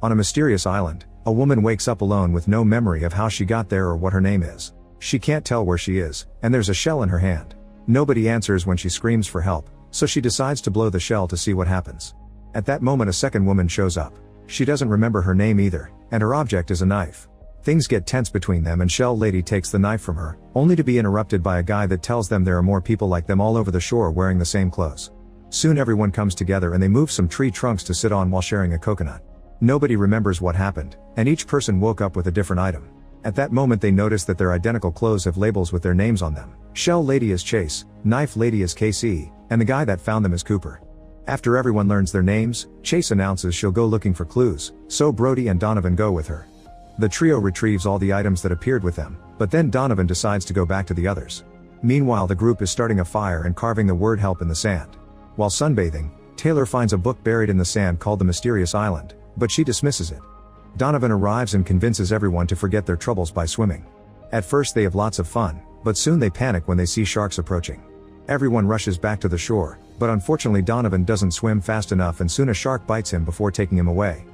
On a mysterious island, a woman wakes up alone with no memory of how she got there or what her name is. She can't tell where she is, and there's a shell in her hand. Nobody answers when she screams for help, so she decides to blow the shell to see what happens. At that moment a second woman shows up. She doesn't remember her name either, and her object is a knife. Things get tense between them and Shell Lady takes the knife from her, only to be interrupted by a guy that tells them there are more people like them all over the shore wearing the same clothes. Soon everyone comes together and they move some tree trunks to sit on while sharing a coconut. Nobody remembers what happened, and each person woke up with a different item. At that moment they notice that their identical clothes have labels with their names on them. Shell Lady is Chase, Knife Lady is Casey, and the guy that found them is Cooper. After everyone learns their names, Chase announces she'll go looking for clues, so Brody and Donovan go with her. The trio retrieves all the items that appeared with them, but then Donovan decides to go back to the others. Meanwhile the group is starting a fire and carving the word help in the sand. While sunbathing, Taylor finds a book buried in the sand called The Mysterious Island, but she dismisses it. Donovan arrives and convinces everyone to forget their troubles by swimming. At first they have lots of fun, but soon they panic when they see sharks approaching. Everyone rushes back to the shore, but unfortunately Donovan doesn't swim fast enough and soon a shark bites him before taking him away.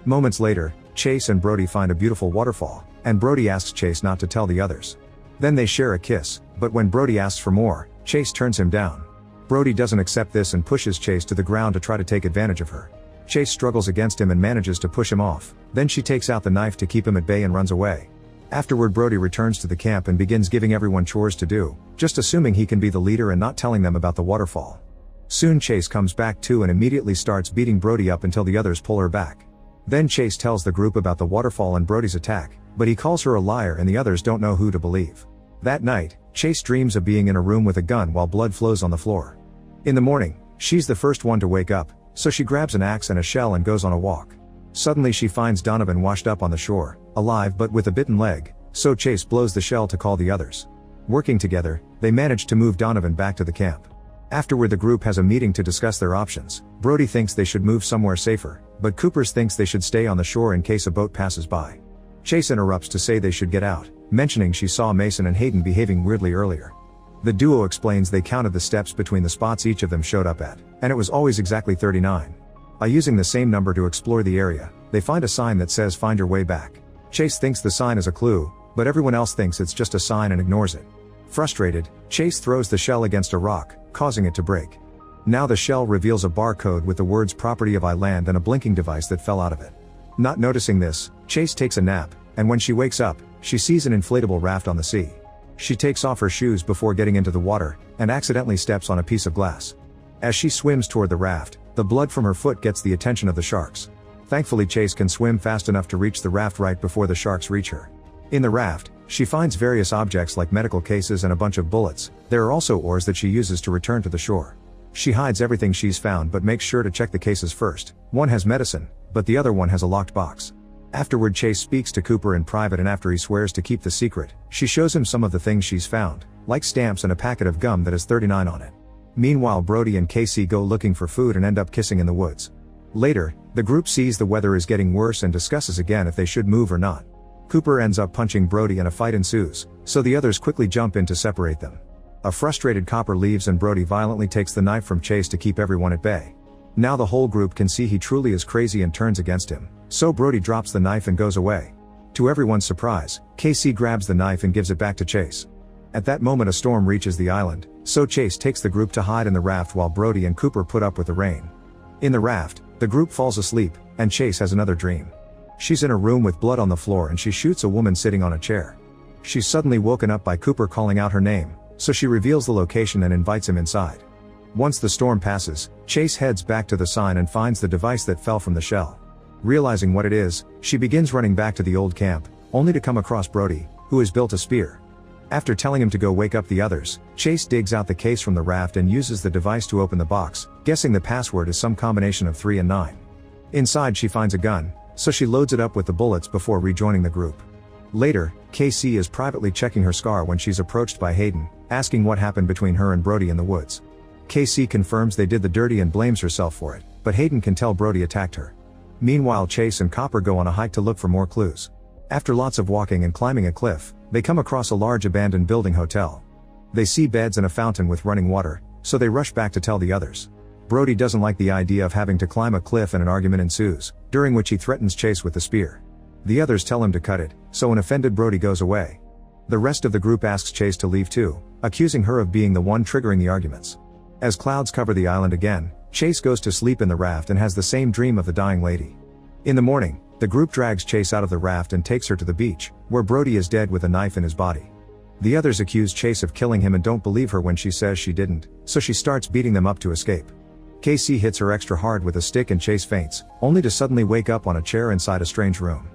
Moments later, Chase and Brody find a beautiful waterfall, and Brody asks Chase not to tell the others. Then they share a kiss, but when Brody asks for more, Chase turns him down. Brody doesn't accept this and pushes Chase to the ground to try to take advantage of her. Chase struggles against him and manages to push him off, then she takes out the knife to keep him at bay and runs away. Afterward Brody returns to the camp and begins giving everyone chores to do, just assuming he can be the leader and not telling them about the waterfall. Soon Chase comes back too and immediately starts beating Brody up until the others pull her back. Then Chase tells the group about the waterfall and Brody's attack, but he calls her a liar and the others don't know who to believe. That night, Chase dreams of being in a room with a gun while blood flows on the floor. In the morning, she's the first one to wake up, so she grabs an axe and a shell and goes on a walk. Suddenly she finds Donovan washed up on the shore, alive but with a bitten leg, so Chase blows the shell to call the others. Working together, they manage to move Donovan back to the camp. Afterward the group has a meeting to discuss their options. Brody thinks they should move somewhere safer, but Cooper thinks they should stay on the shore in case a boat passes by. Chase interrupts to say they should get out, mentioning she saw Mason and Hayden behaving weirdly earlier. The duo explains they counted the steps between the spots each of them showed up at, and it was always exactly 39. By using the same number to explore the area, they find a sign that says "Find your way back." Chase thinks the sign is a clue, but everyone else thinks it's just a sign and ignores it. Frustrated, Chase throws the shell against a rock, causing it to break. Now the shell reveals a barcode with the words "Property of Island" and a blinking device that fell out of it. Not noticing this, Chase takes a nap, and when she wakes up, she sees an inflatable raft on the sea. She takes off her shoes before getting into the water, and accidentally steps on a piece of glass. As she swims toward the raft, the blood from her foot gets the attention of the sharks. Thankfully Chase can swim fast enough to reach the raft right before the sharks reach her. In the raft, she finds various objects like medical cases and a bunch of bullets. There are also oars that she uses to return to the shore. She hides everything she's found but makes sure to check the cases first. One has medicine, but the other one has a locked box. Afterward Chase speaks to Cooper in private, and after he swears to keep the secret, she shows him some of the things she's found, like stamps and a packet of gum that has 39 on it. Meanwhile Brody and Casey go looking for food and end up kissing in the woods. Later, the group sees the weather is getting worse and discusses again if they should move or not. Cooper ends up punching Brody and a fight ensues, so the others quickly jump in to separate them. A frustrated Cooper leaves and Brody violently takes the knife from Chase to keep everyone at bay. Now the whole group can see he truly is crazy and turns against him, so Brody drops the knife and goes away. To everyone's surprise, Casey grabs the knife and gives it back to Chase. At that moment a storm reaches the island, so Chase takes the group to hide in the raft while Brody and Cooper put up with the rain. In the raft, the group falls asleep, and Chase has another dream. She's in a room with blood on the floor and she shoots a woman sitting on a chair. She's suddenly woken up by Cooper calling out her name, so she reveals the location and invites him inside. Once the storm passes, Chase heads back to the sign and finds the device that fell from the shell. Realizing what it is, she begins running back to the old camp, only to come across Brody, who has built a spear. After telling him to go wake up the others, Chase digs out the case from the raft and uses the device to open the box, guessing the password is some combination of 3 and 9. Inside she finds a gun, so she loads it up with the bullets before rejoining the group. Later, Casey is privately checking her scar when she's approached by Hayden, asking what happened between her and Brody in the woods. Casey confirms they did the dirty and blames herself for it, but Hayden can tell Brody attacked her. Meanwhile Chase and Cooper go on a hike to look for more clues. After lots of walking and climbing a cliff, they come across a large abandoned building hotel. They see beds and a fountain with running water, so they rush back to tell the others. Brody doesn't like the idea of having to climb a cliff and an argument ensues, during which he threatens Chase with the spear. The others tell him to cut it, so an offended Brody goes away. The rest of the group asks Chase to leave too, accusing her of being the one triggering the arguments. As clouds cover the island again, Chase goes to sleep in the raft and has the same dream of the dying lady. In the morning, the group drags Chase out of the raft and takes her to the beach, where Brody is dead with a knife in his body. The others accuse Chase of killing him and don't believe her when she says she didn't, so she starts beating them up to escape. Casey hits her extra hard with a stick and Chase faints, only to suddenly wake up on a chair inside a strange room.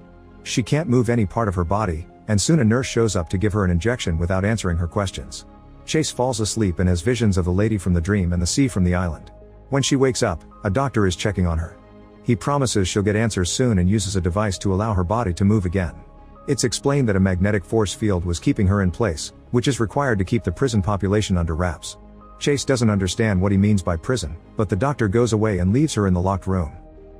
She can't move any part of her body, and soon a nurse shows up to give her an injection without answering her questions. Chase falls asleep and has visions of the lady from the dream and the sea from the island. When she wakes up, a doctor is checking on her. He promises she'll get answers soon and uses a device to allow her body to move again. It's explained that a magnetic force field was keeping her in place, which is required to keep the prison population under wraps. Chase doesn't understand what he means by prison, but the doctor goes away and leaves her in the locked room.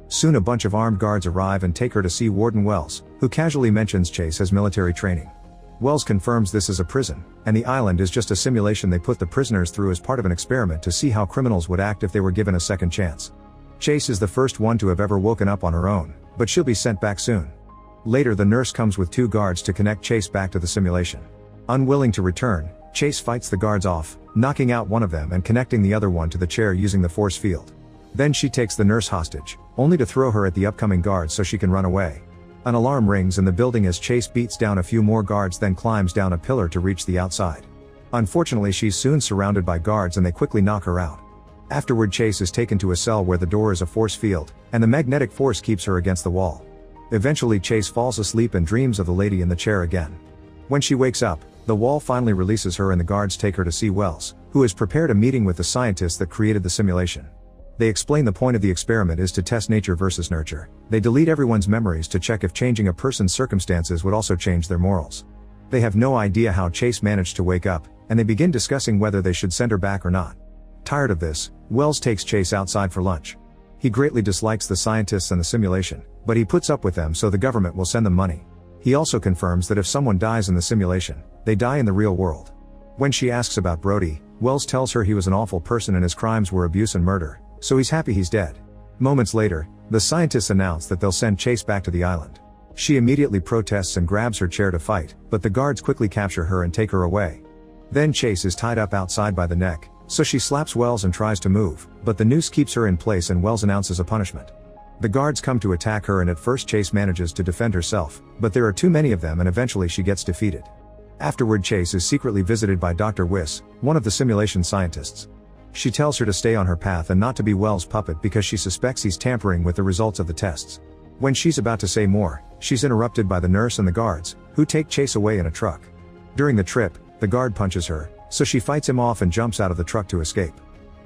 Soon a bunch of armed guards arrive and take her to see Warden Wells, who casually mentions Chase has military training. Wells confirms this is a prison, and the island is just a simulation they put the prisoners through as part of an experiment to see how criminals would act if they were given a second chance. Chase is the first one to have ever woken up on her own, but she'll be sent back soon. Later the nurse comes with 2 guards to connect Chase back to the simulation. Unwilling to return, Chase fights the guards off, knocking out one of them and connecting the other one to the chair using the force field. Then she takes the nurse hostage, only to throw her at the upcoming guards so she can run away. An alarm rings in the building as Chase beats down a few more guards, then climbs down a pillar to reach the outside. Unfortunately, she's soon surrounded by guards and they quickly knock her out. Afterward, Chase is taken to a cell where the door is a force field, and the magnetic force keeps her against the wall. Eventually Chase falls asleep and dreams of the lady in the chair again. When she wakes up, the wall finally releases her and the guards take her to see Wells, who has prepared a meeting with the scientists that created the simulation. They explain the point of the experiment is to test nature versus nurture. They delete everyone's memories to check if changing a person's circumstances would also change their morals. They have no idea how Chase managed to wake up, and they begin discussing whether they should send her back or not. Tired of this, Wells takes Chase outside for lunch. He greatly dislikes the scientists and the simulation, but he puts up with them so the government will send them money. He also confirms that if someone dies in the simulation, they die in the real world. When she asks about Brody, Wells tells her he was an awful person and his crimes were abuse and murder, so he's happy he's dead. Moments later, the scientists announce that they'll send Chase back to the island. She immediately protests and grabs her chair to fight, but the guards quickly capture her and take her away. Then Chase is tied up outside by the neck, so she slaps Wells and tries to move, but the noose keeps her in place and Wells announces a punishment. The guards come to attack her and at first Chase manages to defend herself, but there are too many of them and eventually she gets defeated. Afterward, Chase is secretly visited by Dr. Wiss, one of the simulation scientists. She tells her to stay on her path and not to be Wells' puppet because she suspects he's tampering with the results of the tests. When she's about to say more, she's interrupted by the nurse and the guards, who take Chase away in a truck. During the trip, the guard punches her, so she fights him off and jumps out of the truck to escape.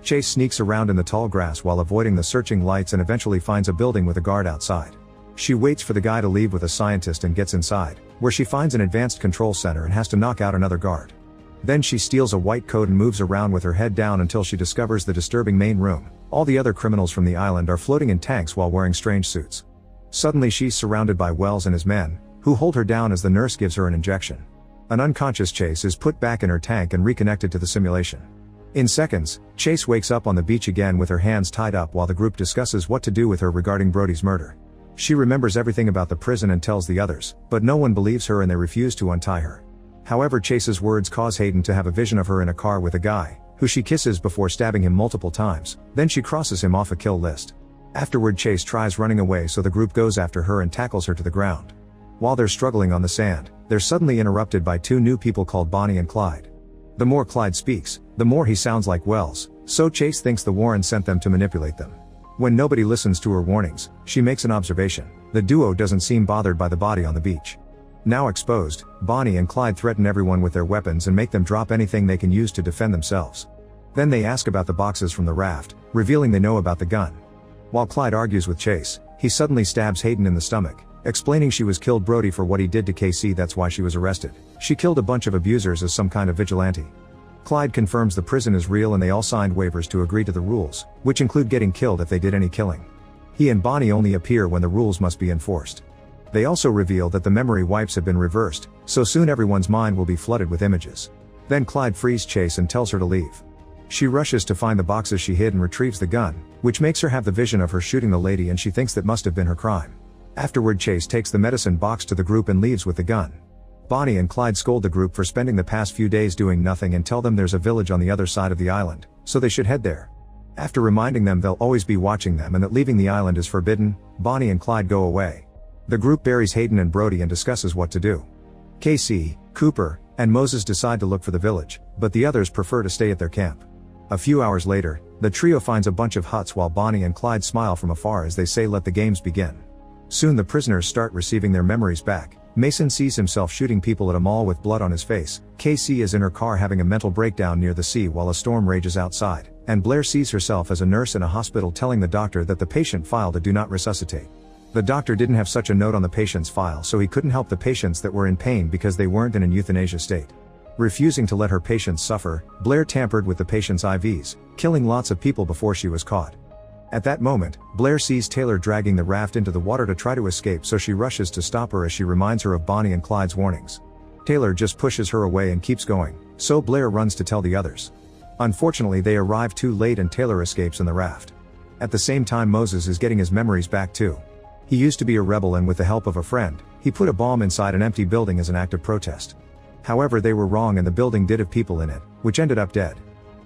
Chase sneaks around in the tall grass while avoiding the searching lights and eventually finds a building with a guard outside. She waits for the guy to leave with a scientist and gets inside, where she finds an advanced control center and has to knock out another guard. Then she steals a white coat and moves around with her head down until she discovers the disturbing main room. All the other criminals from the island are floating in tanks while wearing strange suits. Suddenly she's surrounded by Wells and his men, who hold her down as the nurse gives her an injection. An unconscious Chase is put back in her tank and reconnected to the simulation. In seconds, Chase wakes up on the beach again with her hands tied up while the group discusses what to do with her regarding Brody's murder. She remembers everything about the prison and tells the others, but no one believes her and they refuse to untie her. However, Chase's words cause Hayden to have a vision of her in a car with a guy, who she kisses before stabbing him multiple times, then she crosses him off a kill list. Afterward, Chase tries running away so the group goes after her and tackles her to the ground. While they're struggling on the sand, they're suddenly interrupted by 2 new people called Bonnie and Clyde. The more Clyde speaks, the more he sounds like Wells, so Chase thinks the Warren sent them to manipulate them. When nobody listens to her warnings, she makes an observation: the duo doesn't seem bothered by the body on the beach. Now exposed, Bonnie and Clyde threaten everyone with their weapons and make them drop anything they can use to defend themselves. Then they ask about the boxes from the raft, revealing they know about the gun. While Clyde argues with Chase, he suddenly stabs Hayden in the stomach, explaining she was killed Brody for what he did to KC, that's why she was arrested. She killed a bunch of abusers as some kind of vigilante. Clyde confirms the prison is real and they all signed waivers to agree to the rules, which include getting killed if they did any killing. He and Bonnie only appear when the rules must be enforced. They also reveal that the memory wipes have been reversed, so soon everyone's mind will be flooded with images. Then Clyde frees Chase and tells her to leave. She rushes to find the boxes she hid and retrieves the gun, which makes her have the vision of her shooting the lady, and she thinks that must have been her crime. Afterward, Chase takes the medicine box to the group and leaves with the gun. Bonnie and Clyde scold the group for spending the past few days doing nothing and tell them there's a village on the other side of the island, so they should head there. After reminding them they'll always be watching them and that leaving the island is forbidden, Bonnie and Clyde go away. The group buries Hayden and Brody and discusses what to do. Casey, Cooper, and Moses decide to look for the village, but the others prefer to stay at their camp. A few hours later, the trio finds a bunch of huts while Bonnie and Clyde smile from afar as they say let the games begin. Soon the prisoners start receiving their memories back. Mason sees himself shooting people at a mall with blood on his face. Casey is in her car having a mental breakdown near the sea while a storm rages outside, and Blair sees herself as a nurse in a hospital telling the doctor that the patient filed a do not resuscitate. The doctor didn't have such a note on the patient's file, so he couldn't help the patients that were in pain because they weren't in an euthanasia state. Refusing to let her patients suffer, Blair tampered with the patient's IVs, killing lots of people before she was caught. At that moment, Blair sees Taylor dragging the raft into the water to try to escape, so she rushes to stop her as she reminds her of Bonnie and Clyde's warnings. Taylor just pushes her away and keeps going, so Blair runs to tell the others. Unfortunately, they arrive too late and Taylor escapes in the raft. At the same time, Moses is getting his memories back too. He used to be a rebel, and with the help of a friend, he put a bomb inside an empty building as an act of protest. However, they were wrong and the building did have people in it, which ended up dead.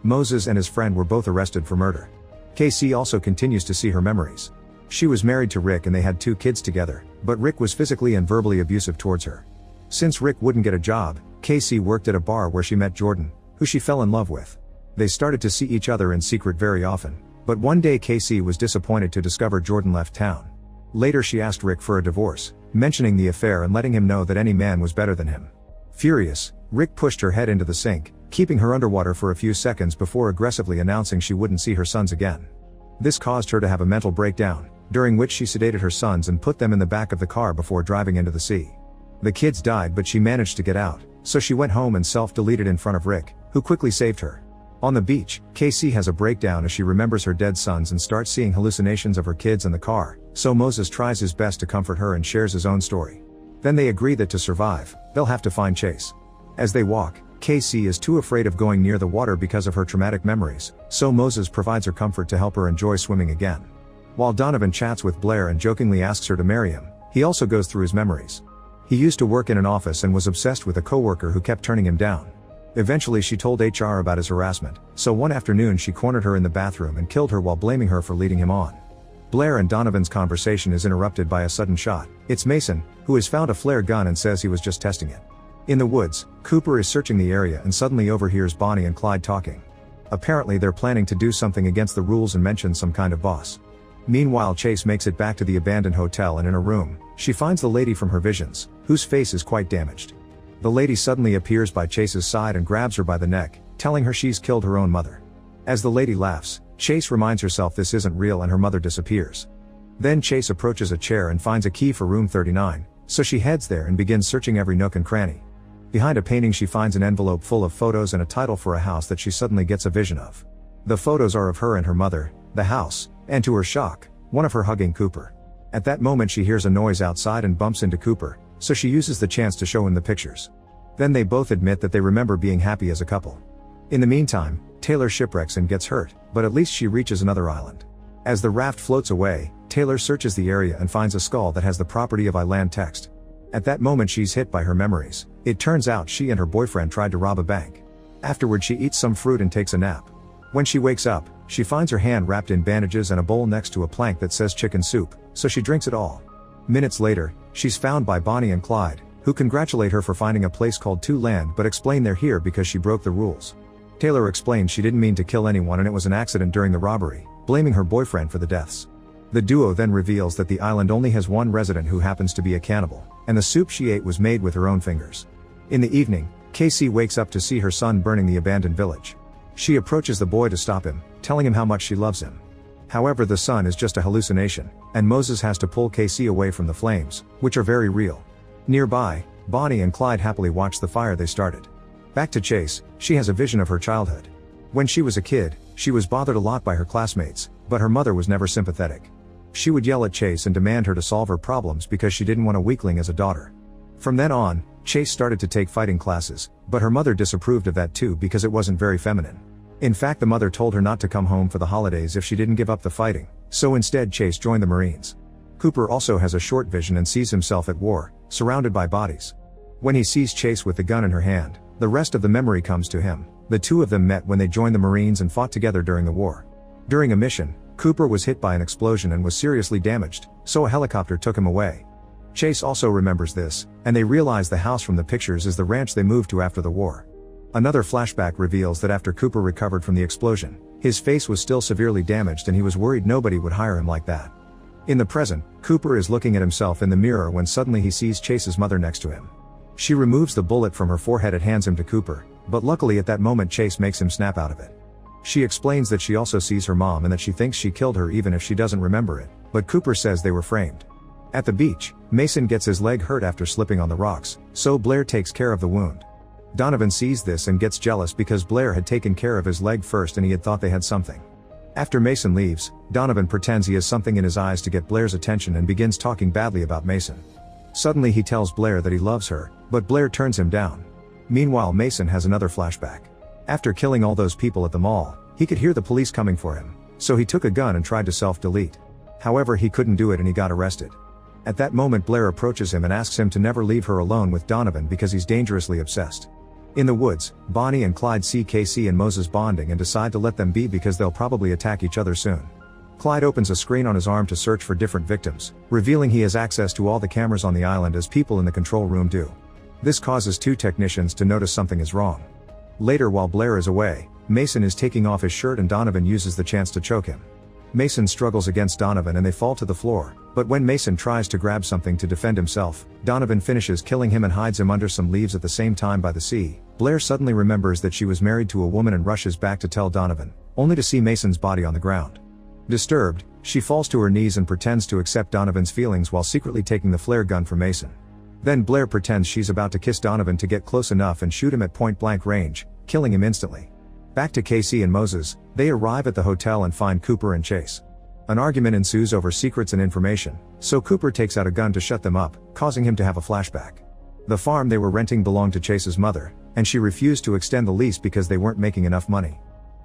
Moses and his friend were both arrested for murder. Casey also continues to see her memories. She was married to Rick and they had 2 kids together, but Rick was physically and verbally abusive towards her. Since Rick wouldn't get a job, Casey worked at a bar where she met Jordan, who she fell in love with. They started to see each other in secret very often, but one day Casey was disappointed to discover Jordan left town. Later she asked Rick for a divorce, mentioning the affair and letting him know that any man was better than him. Furious, Rick pushed her head into the sink, keeping her underwater for a few seconds before aggressively announcing she wouldn't see her sons again. This caused her to have a mental breakdown, during which she sedated her sons and put them in the back of the car before driving into the sea. The kids died, but she managed to get out, so she went home and self-deleted in front of Rick, who quickly saved her. On the beach, Casey has a breakdown as she remembers her dead sons and starts seeing hallucinations of her kids in the car, so Moses tries his best to comfort her and shares his own story. Then they agree that to survive, they'll have to find Chase. As they walk, Casey is too afraid of going near the water because of her traumatic memories, so Moses provides her comfort to help her enjoy swimming again. While Donovan chats with Blair and jokingly asks her to marry him, he also goes through his memories. He used to work in an office and was obsessed with a coworker who kept turning him down. Eventually she told HR about his harassment, so one afternoon she cornered her in the bathroom and killed her while blaming her for leading him on. Blair and Donovan's conversation is interrupted by a sudden shot. It's Mason, who has found a flare gun and says he was just testing it. In the woods, Cooper is searching the area and suddenly overhears Bonnie and Clyde talking. Apparently they're planning to do something against the rules and mention some kind of boss. Meanwhile, Chase makes it back to the abandoned hotel, and in a room, she finds the lady from her visions, whose face is quite damaged. The lady suddenly appears by Chase's side and grabs her by the neck, telling her she's killed her own mother. As the lady laughs, Chase reminds herself this isn't real and her mother disappears. Then Chase approaches a chair and finds a key for room 39, so she heads there and begins searching every nook and cranny. Behind a painting she finds an envelope full of photos and a title for a house that she suddenly gets a vision of. The photos are of her and her mother, the house, and to her shock, one of her hugging Cooper. At that moment she hears a noise outside and bumps into Cooper, so she uses the chance to show him the pictures. Then they both admit that they remember being happy as a couple. In the meantime, Taylor shipwrecks and gets hurt, but at least she reaches another island. As the raft floats away, Taylor searches the area and finds a skull that has the property of Island text. At that moment she's hit by her memories. It turns out she and her boyfriend tried to rob a bank. Afterward she eats some fruit and takes a nap. When she wakes up, she finds her hand wrapped in bandages and a bowl next to a plank that says chicken soup, so she drinks it all. Minutes later, she's found by Bonnie and Clyde, who congratulate her for finding a place called Two Land but explain they're here because she broke the rules. Taylor explains she didn't mean to kill anyone and it was an accident during the robbery, blaming her boyfriend for the deaths. The duo then reveals that the island only has one resident who happens to be a cannibal, and the soup she ate was made with her own fingers. In the evening, Casey wakes up to see her son burning the abandoned village. She approaches the boy to stop him, telling him how much she loves him. However, the son is just a hallucination, and Moses has to pull Casey away from the flames, which are very real. Nearby, Bonnie and Clyde happily watch the fire they started. Back to Chase, she has a vision of her childhood. When she was a kid, she was bothered a lot by her classmates, but her mother was never sympathetic. She would yell at Chase and demand her to solve her problems because she didn't want a weakling as a daughter. From then on, Chase started to take fighting classes, but her mother disapproved of that too because it wasn't very feminine. In fact, the mother told her not to come home for the holidays if she didn't give up the fighting, so instead Chase joined the Marines. Cooper also has a short vision and sees himself at war, surrounded by bodies. When he sees Chase with the gun in her hand, the rest of the memory comes to him. The two of them met when they joined the Marines and fought together during the war. During a mission, Cooper was hit by an explosion and was seriously damaged, so a helicopter took him away. Chase also remembers this, and they realize the house from the pictures is the ranch they moved to after the war. Another flashback reveals that after Cooper recovered from the explosion, his face was still severely damaged and he was worried nobody would hire him like that. In the present, Cooper is looking at himself in the mirror when suddenly he sees Chase's mother next to him. She removes the bullet from her forehead and hands him to Cooper, but luckily at that moment Chase makes him snap out of it. She explains that she also sees her mom and that she thinks she killed her even if she doesn't remember it, but Cooper says they were framed. At the beach, Mason gets his leg hurt after slipping on the rocks, so Blair takes care of the wound. Donovan sees this and gets jealous because Blair had taken care of his leg first and he had thought they had something. After Mason leaves, Donovan pretends he has something in his eyes to get Blair's attention and begins talking badly about Mason. Suddenly he tells Blair that he loves her, but Blair turns him down. Meanwhile, Mason has another flashback. After killing all those people at the mall, he could hear the police coming for him, so he took a gun and tried to self-delete. However, he couldn't do it and he got arrested. At that moment, Blair approaches him and asks him to never leave her alone with Donovan because he's dangerously obsessed. In the woods, Bonnie and Clyde see Casey and Moses bonding and decide to let them be because they'll probably attack each other soon. Clyde opens a screen on his arm to search for different victims, revealing he has access to all the cameras on the island as people in the control room do. This causes two technicians to notice something is wrong. Later, while Blair is away, Mason is taking off his shirt and Donovan uses the chance to choke him. Mason struggles against Donovan and they fall to the floor, but when Mason tries to grab something to defend himself, Donovan finishes killing him and hides him under some leaves at the same time by the sea. Blair suddenly remembers that she was married to a woman and rushes back to tell Donovan, only to see Mason's body on the ground. Disturbed, she falls to her knees and pretends to accept Donovan's feelings while secretly taking the flare gun from Mason. Then Blair pretends she's about to kiss Donovan to get close enough and shoot him at point-blank range, killing him instantly. Back to Casey and Moses, they arrive at the hotel and find Cooper and Chase. An argument ensues over secrets and information, so Cooper takes out a gun to shut them up, causing him to have a flashback. The farm they were renting belonged to Chase's mother, and she refused to extend the lease because they weren't making enough money.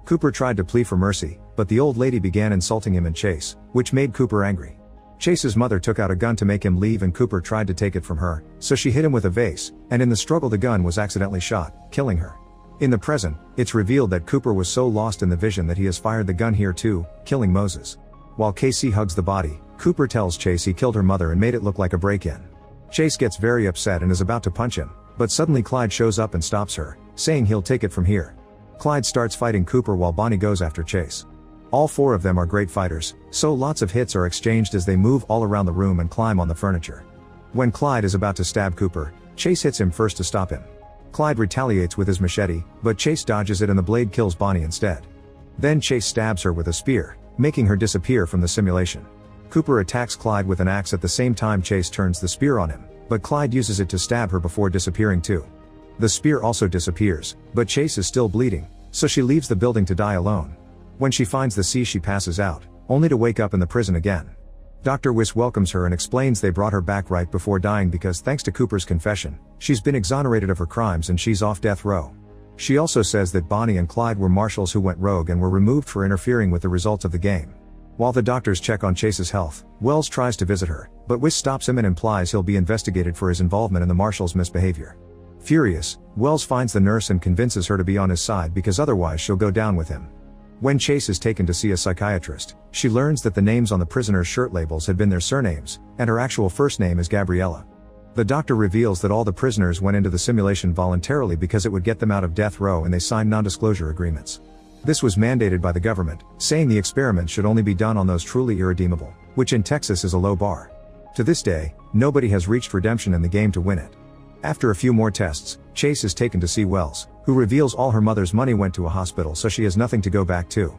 Cooper tried to plead for mercy, but the old lady began insulting him and Chase, which made Cooper angry. Chase's mother took out a gun to make him leave and Cooper tried to take it from her, so she hit him with a vase, and in the struggle the gun was accidentally shot, killing her. In the present, it's revealed that Cooper was so lost in the vision that he has fired the gun here too, killing Moses. While Casey hugs the body, Cooper tells Chase he killed her mother and made it look like a break-in. Chase gets very upset and is about to punch him, but suddenly Clyde shows up and stops her, saying he'll take it from here. Clyde starts fighting Cooper while Bonnie goes after Chase. All four of them are great fighters, so lots of hits are exchanged as they move all around the room and climb on the furniture. When Clyde is about to stab Cooper, Chase hits him first to stop him. Clyde retaliates with his machete, but Chase dodges it and the blade kills Bonnie instead. Then Chase stabs her with a spear, making her disappear from the simulation. Cooper attacks Clyde with an axe at the same time Chase turns the spear on him, but Clyde uses it to stab her before disappearing too. The spear also disappears, but Chase is still bleeding, so she leaves the building to die alone. When she finds the sea she passes out, only to wake up in the prison again. Dr. Wiss welcomes her and explains they brought her back right before dying because thanks to Cooper's confession, she's been exonerated of her crimes and she's off death row. She also says that Bonnie and Clyde were marshals who went rogue and were removed for interfering with the results of the game. While the doctors check on Chase's health, Wells tries to visit her, but Wiss stops him and implies he'll be investigated for his involvement in the marshals' misbehavior. Furious, Wells finds the nurse and convinces her to be on his side because otherwise she'll go down with him. When Chase is taken to see a psychiatrist, she learns that the names on the prisoners' shirt labels had been their surnames, and her actual first name is Gabriella. The doctor reveals that all the prisoners went into the simulation voluntarily because it would get them out of death row and they signed non-disclosure agreements. This was mandated by the government, saying the experiment should only be done on those truly irredeemable, which in Texas is a low bar. To this day, nobody has reached redemption in the game to win it. After a few more tests, Chase is taken to see Wells, who reveals all her mother's money went to a hospital so she has nothing to go back to.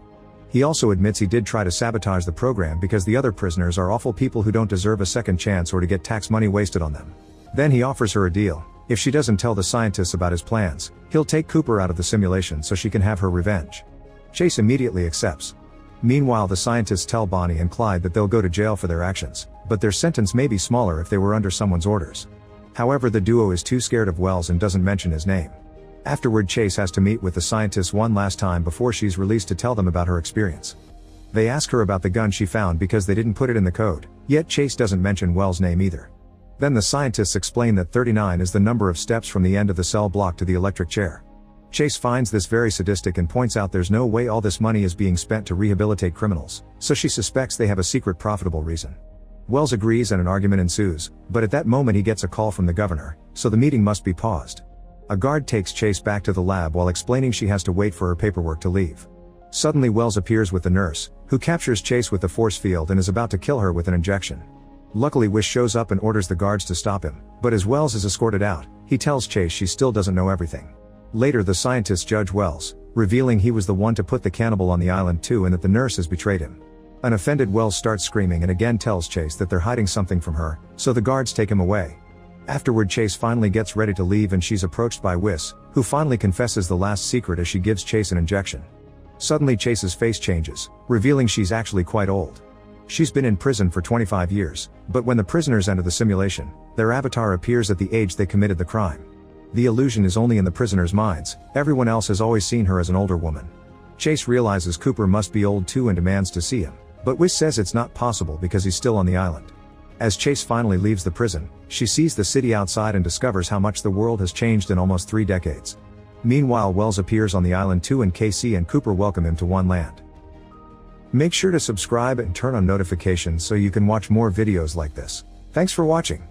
He also admits he did try to sabotage the program because the other prisoners are awful people who don't deserve a second chance or to get tax money wasted on them. Then he offers her a deal. If she doesn't tell the scientists about his plans, he'll take Cooper out of the simulation so she can have her revenge. Chase immediately accepts. Meanwhile, the scientists tell Bonnie and Clyde that they'll go to jail for their actions, but their sentence may be smaller if they were under someone's orders. However, the duo is too scared of Wells and doesn't mention his name. Afterward, Chase has to meet with the scientists one last time before she's released to tell them about her experience. They ask her about the gun she found because they didn't put it in the code, yet Chase doesn't mention Wells' name either. Then the scientists explain that 39 is the number of steps from the end of the cell block to the electric chair. Chase finds this very sadistic and points out there's no way all this money is being spent to rehabilitate criminals, so she suspects they have a secret profitable reason. Wells agrees and an argument ensues, but at that moment he gets a call from the governor, so the meeting must be paused. A guard takes Chase back to the lab while explaining she has to wait for her paperwork to leave. Suddenly Wells appears with the nurse, who captures Chase with the force field and is about to kill her with an injection. Luckily Wish shows up and orders the guards to stop him, but as Wells is escorted out, he tells Chase she still doesn't know everything. Later the scientists judge Wells, revealing he was the one to put the cannibal on the island too and that the nurse has betrayed him. An offended Wells starts screaming and again tells Chase that they're hiding something from her, so the guards take him away. Afterward Chase finally gets ready to leave and she's approached by Wiss, who finally confesses the last secret as she gives Chase an injection. Suddenly Chase's face changes, revealing she's actually quite old. She's been in prison for 25 years, but when the prisoners enter the simulation, their avatar appears at the age they committed the crime. The illusion is only in the prisoners' minds, everyone else has always seen her as an older woman. Chase realizes Cooper must be old too and demands to see him, but Wiss says it's not possible because he's still on the island. As Chase finally leaves the prison, she sees the city outside and discovers how much the world has changed in almost 3 decades. Meanwhile Wells appears on the island too and Casey and Cooper welcome him to One Land. Make sure to subscribe and turn on notifications so you can watch more videos like this. Thanks for watching.